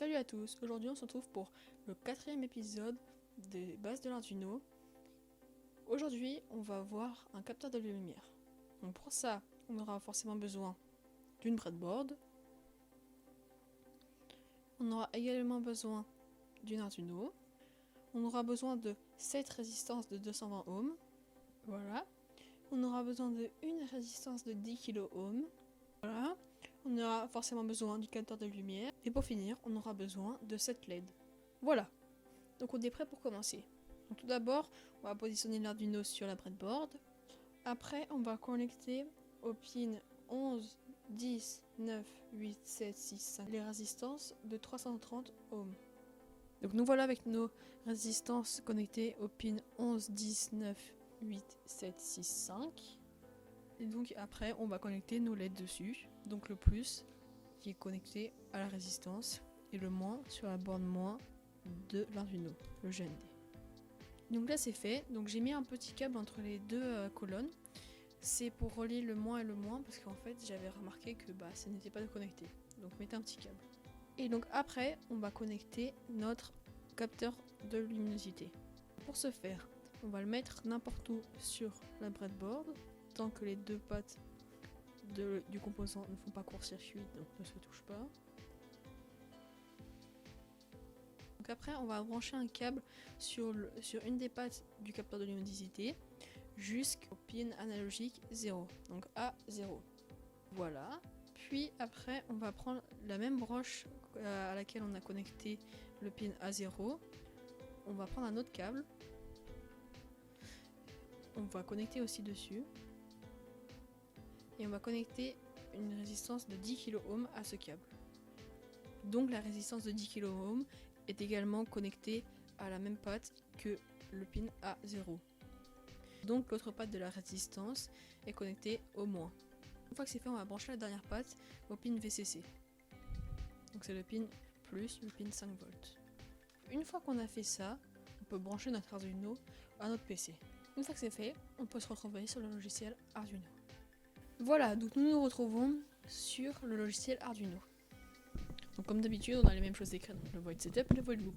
Salut à tous, aujourd'hui on se retrouve pour le 4e épisode des bases de l'Arduino. Aujourd'hui on va voir un capteur de lumière. Donc pour ça on aura forcément besoin d'une breadboard. On aura également besoin d'une Arduino. On aura besoin de 7 résistances de 220 ohms. Voilà. On aura besoin d'une résistance de 10 kΩ. Voilà. On aura forcément besoin du capteur de lumière. Et pour finir, on aura besoin de 7 LED. Voilà. Donc on est prêt pour commencer. Donc tout d'abord, on va positionner l'Arduino sur la breadboard. Après, on va connecter aux pins 11, 10, 9, 8, 7, 6, 5 les résistances de 330 ohms. Donc nous voilà avec nos résistances connectées aux pins 11, 10, 9, 8, 7, 6, 5. Et donc après, on va connecter nos LED dessus. Donc le plus qui est connecté à la résistance et le moins sur la borne moins de l'Arduino, le GND. Donc là c'est fait, donc j'ai mis un petit câble entre les deux colonnes. C'est pour relier le moins et le moins parce qu'en fait j'avais remarqué que ça n'était pas connecté. Donc mettez un petit câble. Et donc après on va connecter notre capteur de luminosité. Pour ce faire, on va le mettre n'importe où sur la breadboard tant que les deux pattes du composant ne font pas court-circuit, donc ne se touchent pas. Donc après on va brancher un câble sur une des pattes du capteur de luminosité jusqu'au pin analogique 0, donc A0. Voilà. Puis après on va prendre la même broche à laquelle on a connecté le pin A0. On va prendre un autre câble. On va connecter aussi dessus. Et on va connecter une résistance de 10 kΩ à ce câble. Donc la résistance de 10 kΩ est également connectée à la même patte que le pin A0. Donc l'autre patte de la résistance est connectée au moins. Une fois que c'est fait, on va brancher la dernière patte au pin VCC. Donc c'est le pin plus le pin 5 volts. Une fois qu'on a fait ça, on peut brancher notre Arduino à notre PC. Une fois que c'est fait, on peut se retrouver sur le logiciel Arduino. Voilà, donc nous nous retrouvons sur le logiciel Arduino. Donc comme d'habitude, on a les mêmes choses écrites, le void setup et le void loop.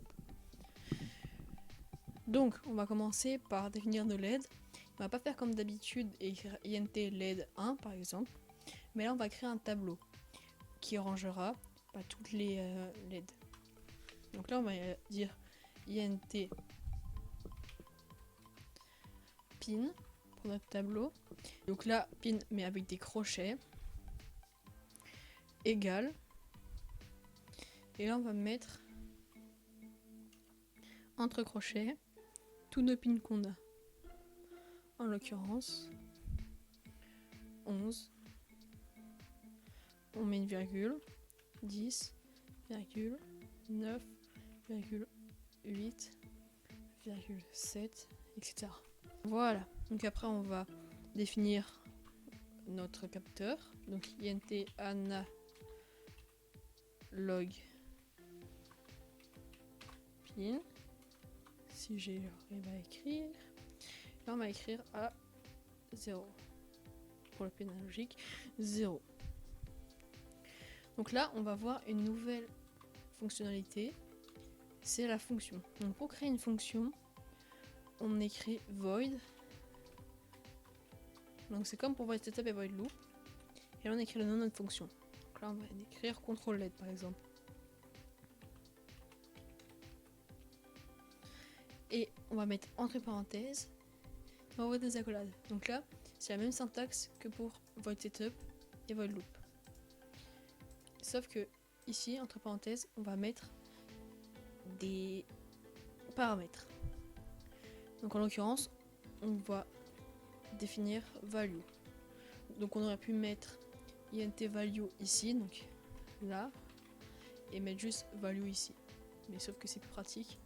Donc on va commencer par définir nos LED. On va pas faire comme d'habitude et écrire int LED 1 par exemple, mais là on va créer un tableau qui rangera toutes les LED. Donc là on va dire int pin pour notre tableau. Donc là pin mais avec des crochets égal. Et là on va mettre entre crochets tous nos pins qu'on a. En l'occurrence 11. On met une virgule, 10, virgule, 9, virgule, 8, virgule, 7, etc. Voilà. Donc après on va définir notre capteur. Donc int analog pin. Si j'arrive à écrire. Là on va écrire à 0. Pour le pin analogique 0. Donc là on va voir une nouvelle fonctionnalité. C'est la fonction. Donc pour créer une fonction, on écrit void. Donc c'est comme pour void setup et void loop. Et là on écrit le nom de notre fonction. Donc là on va écrire contrôle LED par exemple. Et on va mettre entre parenthèses, on va ouvrir des accolades. Donc là c'est la même syntaxe que pour void setup et void loop. Sauf que ici entre parenthèses on va mettre des paramètres. Donc en l'occurrence on va définir value. Donc on aurait pu mettre int value ici, donc là, et mettre juste value ici. Mais sauf que c'est plus pratique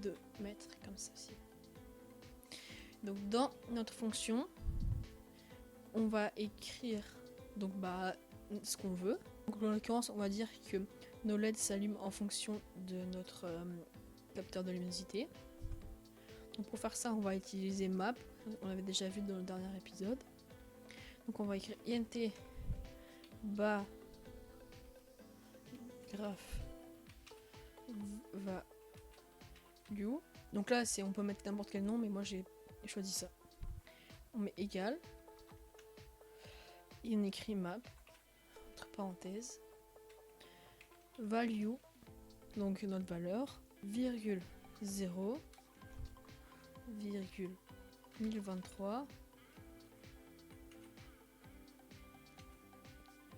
de mettre comme ceci. Donc dans notre fonction, on va écrire donc ce qu'on veut. Donc en l'occurrence, on va dire que nos LED s'allument en fonction de notre capteur de luminosité. Donc pour faire ça, on va utiliser map. On l'avait déjà vu dans le dernier épisode. Donc on va écrire int graph value. Donc là, on peut mettre n'importe quel nom, mais moi j'ai choisi ça. On met égal. Et on écrit map, entre parenthèses, value, donc notre valeur, virgule 0, virgule 1023,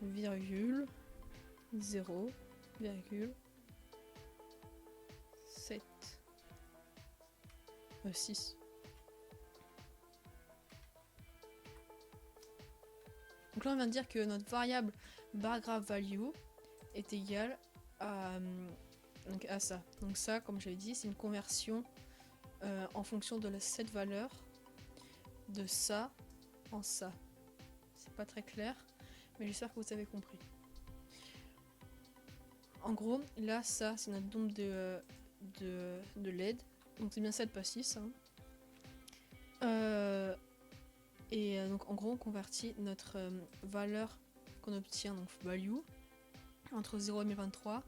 virgule 0, virgule 7, 6. Donc là on vient de dire que notre variable bargraph value est égale à ça. Donc ça, comme j'avais dit, c'est une conversion en fonction de cette valeur de ça en ça. C'est pas très clair, mais j'espère que vous avez compris. En gros, là, ça, c'est notre nombre de LED. Donc c'est bien 7 pas 6. Hein. Donc en gros, on convertit notre valeur qu'on obtient, donc value, entre 0 et 1023,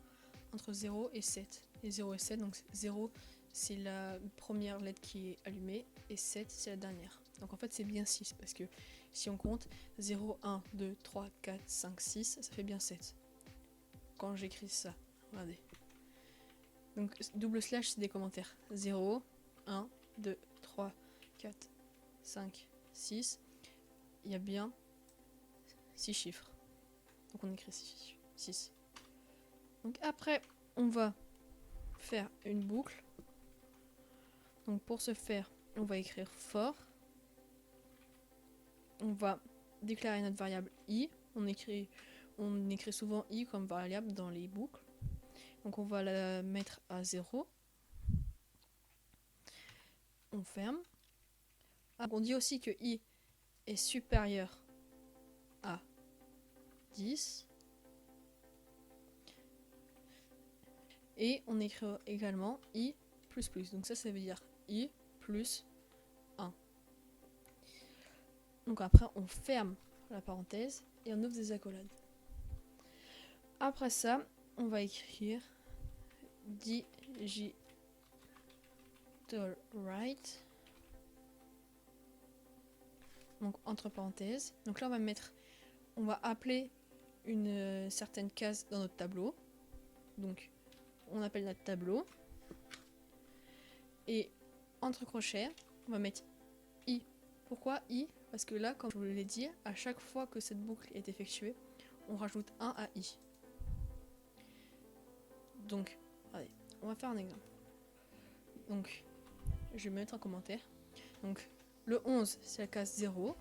entre 0 et 7. Et 0 et 7, donc 0 c'est la première LED qui est allumée et 7 c'est la dernière. Donc en fait c'est bien 6 parce que si on compte 0, 1, 2, 3, 4, 5, 6, ça fait bien 7. Quand j'écris ça, regardez. Donc double slash c'est des commentaires. 0, 1, 2, 3, 4, 5, 6. Il y a bien 6 chiffres. Donc on écrit 6. Donc après on va faire une boucle. Donc pour ce faire, on va écrire for. On va déclarer notre variable i. On écrit souvent i comme variable dans les boucles. Donc on va la mettre à 0. On ferme. On dit aussi que i est supérieur à 10. Et on écrit également i plus plus. Donc ça veut dire i plus 1. Donc après on ferme la parenthèse et on ouvre des accolades. Après ça, on va écrire digital write. Donc entre parenthèses. Donc là on va appeler une certaine case dans notre tableau. Donc on appelle notre tableau. Et entre crochets, on va mettre i. Pourquoi i? Parce que là, comme je vous l'ai dit, à chaque fois que cette boucle est effectuée, on rajoute 1 à i. Donc, allez, on va faire un exemple. Donc, je vais mettre un commentaire. Donc, le 11, c'est la case 0.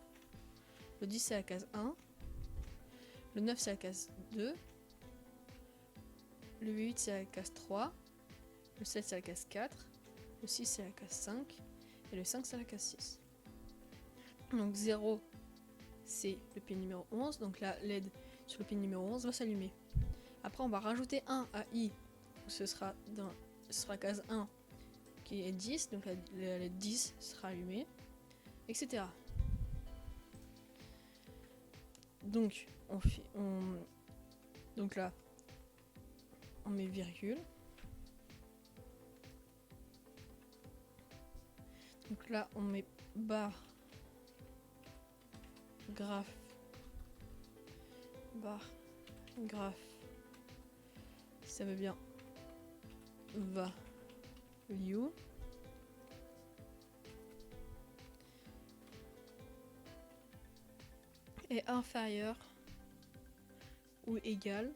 Le 10, c'est la case 1. Le 9, c'est la case 2. Le 8, c'est la case 3. Le 7, c'est la case 4. Le 6, c'est la case 5. Et le 5, c'est la case 6. Donc 0, c'est le pin numéro 11. Donc la LED sur le pin numéro 11 va s'allumer. Après, on va rajouter 1 à i. Ce sera case 1 qui est 10. Donc la LED 10 sera allumée, etc. Donc, donc là, on met virgule. Donc là, on met barre graph ça veut bien value est inférieur ou égal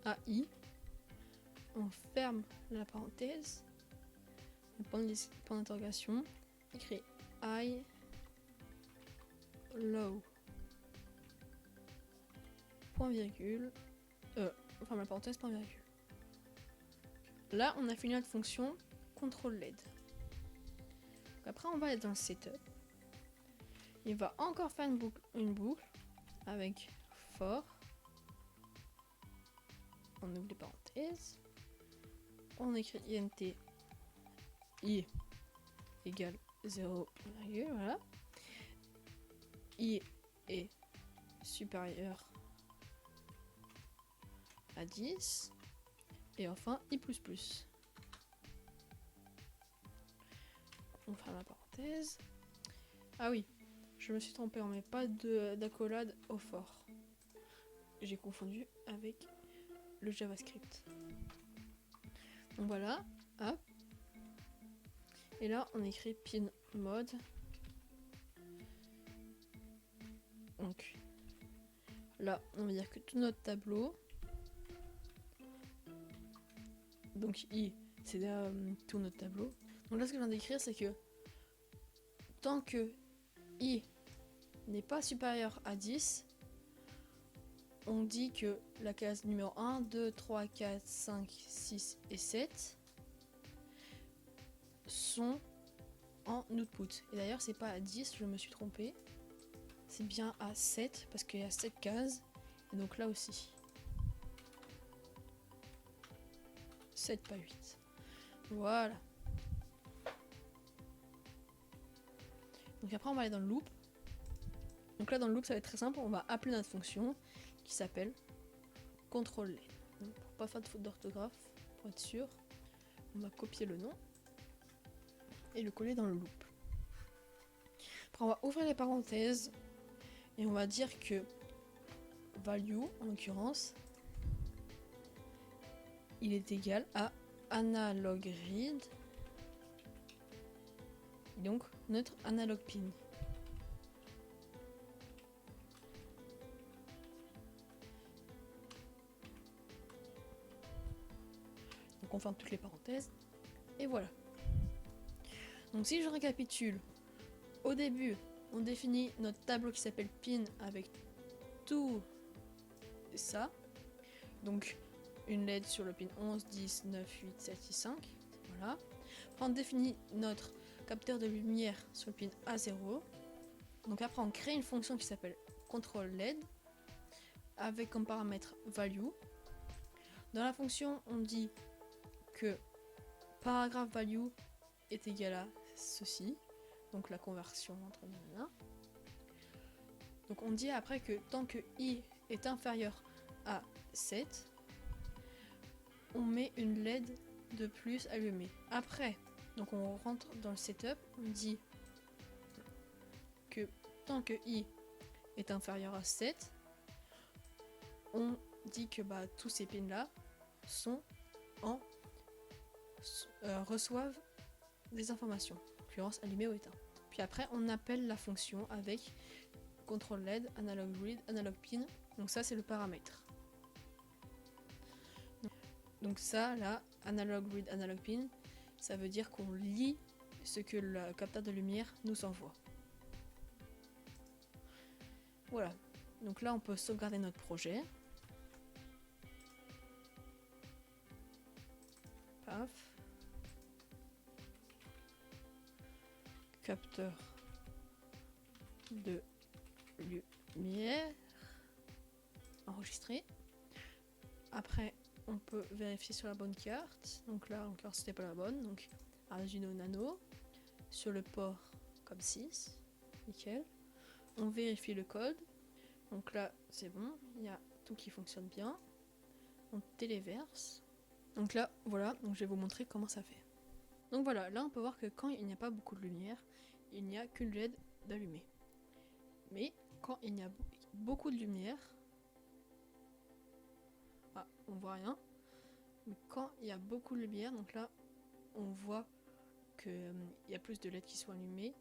à i. On ferme la parenthèse, point d'interrogation, écrit I low point virgule, enfin la parenthèse point virgule. Là on a fini notre fonction contrôle LED. Donc après on va être dans le setup. Il va encore faire une boucle avec for. On ouvre les parenthèses. On écrit int i égale 0, voilà. I est supérieur à 10. Et enfin, I++. On ferme la parenthèse. Ah oui, je me suis trompée, on met pas d'accolade au fort. J'ai confondu avec le JavaScript. Donc voilà, hop. Et là, on écrit pin mode. Donc là, on va dire que tout notre tableau. Donc I, c'est tout notre tableau. Donc là, ce que je viens d'écrire, c'est que tant que I n'est pas supérieur à 10, on dit que la case numéro 1, 2, 3, 4, 5, 6 et 7 sont en output. Et d'ailleurs, c'est pas à 10, je me suis trompée. C'est bien à 7 parce qu'il y a 7 cases. Et donc là aussi. 7 pas 8. Voilà. Donc après, on va aller dans le loop. Donc là, dans le loop, ça va être très simple. On va appeler notre fonction qui s'appelle contrôle. Donc pour pas faire de faute d'orthographe, pour être sûr, on va copier le nom et le coller dans le loop. Après, on va ouvrir les parenthèses et on va dire que value, en l'occurrence, il est égal à analog read, donc notre analog pin. Donc on ferme toutes les parenthèses et voilà. Donc si je récapitule, au début on définit notre tableau qui s'appelle pin avec tout ça, donc une LED sur le pin 11, 10, 9, 8, 7, 6, 5, voilà. Après on définit notre capteur de lumière sur le pin A0, donc après on crée une fonction qui s'appelle control LED avec comme paramètre value. Dans la fonction on dit que paragraphe value est égal à ceci, donc la conversion entre nanana. Donc on dit après que tant que I est inférieur à 7, on met une LED de plus allumée. Après, donc on rentre dans le setup, on dit que tant que I est inférieur à 7, on dit que tous ces pins là sont en reçoivent des informations, en l'occurrence allumé ou éteint. Puis après on appelle la fonction avec control LED, analog read, analog pin, donc ça c'est le paramètre. Donc ça là, analog read, analog pin, ça veut dire qu'on lit ce que le capteur de lumière nous envoie. Voilà, donc là on peut sauvegarder notre projet. Paf. Capteur de lumière enregistré. Après on peut vérifier sur la bonne carte, donc là encore c'était pas la bonne, donc Arduino Nano sur le port comme 6, nickel. On vérifie le code, donc là c'est bon, il y a tout qui fonctionne bien. On téléverse, donc là voilà, donc je vais vous montrer comment ça fait. Donc voilà, là on peut voir que quand il n'y a pas beaucoup de lumière, il n'y a qu'une LED d'allumée. Mais quand il y a beaucoup de lumière, on voit rien. Mais quand il y a beaucoup de lumière, donc là on voit qu'il y a plus de LED qui sont allumées.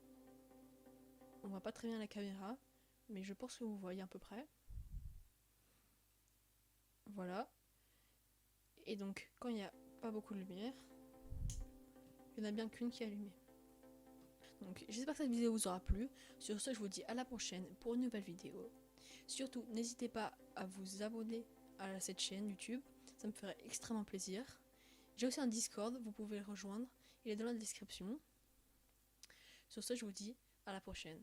On voit pas très bien la caméra, mais je pense que vous voyez à peu près. Voilà. Et donc quand il n'y a pas beaucoup de lumière, il n'y en a bien qu'une qui est allumée. Donc j'espère que cette vidéo vous aura plu. Sur ce, je vous dis à la prochaine pour une nouvelle vidéo. Surtout, n'hésitez pas à vous abonner à cette chaîne YouTube, ça me ferait extrêmement plaisir. J'ai aussi un Discord, vous pouvez le rejoindre, il est dans la description. Sur ce, je vous dis à la prochaine.